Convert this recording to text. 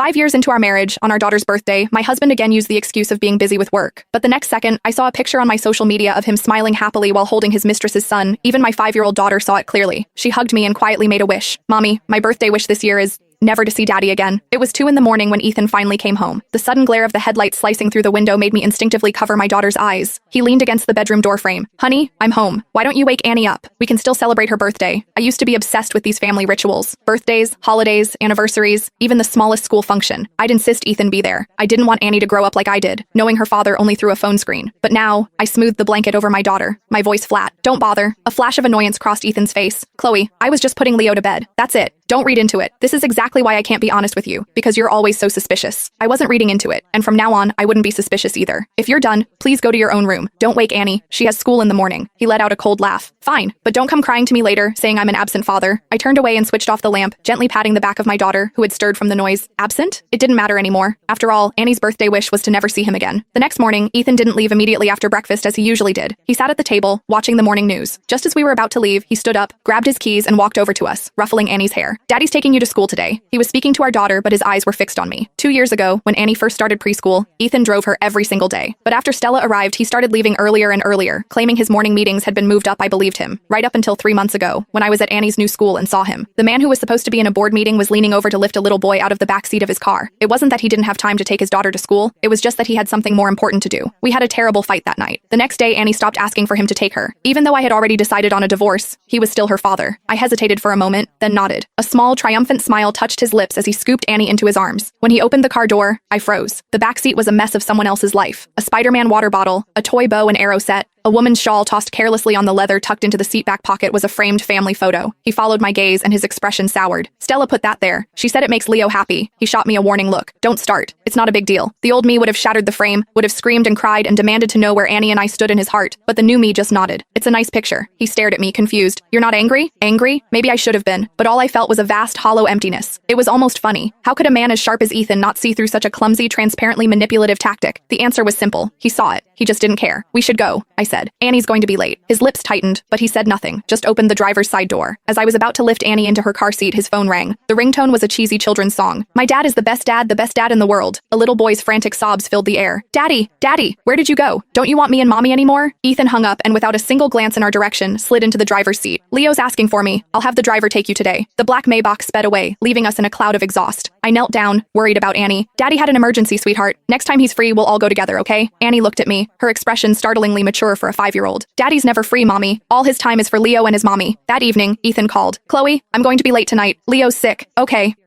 5 years into our marriage, on our daughter's birthday, my husband again used the excuse of being busy with work. But the next second, I saw a picture on my social media of him smiling happily while holding his mistress's son. Even my 5-year-old daughter saw it clearly. She hugged me and quietly made a wish. Mommy, my birthday wish this year is never to see Daddy again. It was 2 in the morning when Ethan finally came home. The sudden glare of the headlights slicing through the window made me instinctively cover my daughter's eyes. He leaned against the bedroom doorframe. Honey, I'm home. Why don't you wake Annie up? We can still celebrate her birthday. I used to be obsessed with these family rituals. Birthdays, holidays, anniversaries, even the smallest school function. I'd insist Ethan be there. I didn't want Annie to grow up like I did, knowing her father only through a phone screen. But now, I smoothed the blanket over my daughter, my voice flat. Don't bother. A flash of annoyance crossed Ethan's face. Chloe, I was just putting Leo to bed. That's it. Don't read into it. This is exactly why I can't be honest with you, because you're always so suspicious. I wasn't reading into it, and from now on, I wouldn't be suspicious either. If you're done, please go to your own room. Don't wake Annie. She has school in the morning. He let out a cold laugh. Fine, but don't come crying to me later, saying I'm an absent father. I turned away and switched off the lamp, gently patting the back of my daughter, who had stirred from the noise. Absent? It didn't matter anymore. After all, Annie's birthday wish was to never see him again. The next morning, Ethan didn't leave immediately after breakfast as he usually did. He sat at the table, watching the morning news. Just as we were about to leave, he stood up, grabbed his keys, and walked over to us, ruffling Annie's hair. Daddy's taking you to school today. He was speaking to our daughter, but his eyes were fixed on me. 2 years ago, when Annie first started preschool, Ethan drove her every single day. But after Stella arrived, he started leaving earlier and earlier, claiming his morning meetings had been moved up. I believed him. Right up until 3 months ago, when I was at Annie's new school and saw him. The man who was supposed to be in a board meeting was leaning over to lift a little boy out of the back seat of his car. It wasn't that he didn't have time to take his daughter to school, it was just that he had something more important to do. We had a terrible fight that night. The next day, Annie stopped asking for him to take her. Even though I had already decided on a divorce, he was still her father. I hesitated for a moment, then nodded. A small, triumphant smile touched his lips as he scooped Annie into his arms. When he opened the car door, I froze. The back seat was a mess of someone else's life. A Spider-Man water bottle, a toy bow and arrow set, a woman's shawl tossed carelessly on the leather tucked into the seat back pocket was a framed family photo. He followed my gaze and his expression soured. Stella put that there. She said it makes Leo happy. He shot me a warning look. Don't start. It's not a big deal. The old me would have shattered the frame, would have screamed and cried and demanded to know where Annie and I stood in his heart. But the new me just nodded. It's a nice picture. He stared at me, confused. You're not angry? Angry? Maybe I should have been. But all I felt was a vast, hollow emptiness. It was almost funny. How could a man as sharp as Ethan not see through such a clumsy, transparently manipulative tactic? The answer was simple. He saw it. He just didn't care. We should go, I said. Annie's going to be late. His lips tightened, but he said nothing, just opened the driver's side door. As I was about to lift Annie into her car seat, his phone rang. The ringtone was a cheesy children's song. My dad is the best dad in the world. A little boy's frantic sobs filled the air. Daddy, Daddy, where did you go? Don't you want me and Mommy anymore? Ethan hung up and without a single glance in our direction, slid into the driver's seat. Leo's asking for me. I'll have the driver take you today. The black Maybach sped away, leaving us in a cloud of exhaust. I knelt down, worried about Annie. Daddy had an emergency, sweetheart. Next time he's free, we'll all go together, okay? Annie looked at me, her expression startlingly mature for a 5-year-old. Daddy's never free, Mommy. All his time is for Leo and his mommy. That evening, Ethan called. Chloe, I'm going to be late tonight. Leo's sick. Okay.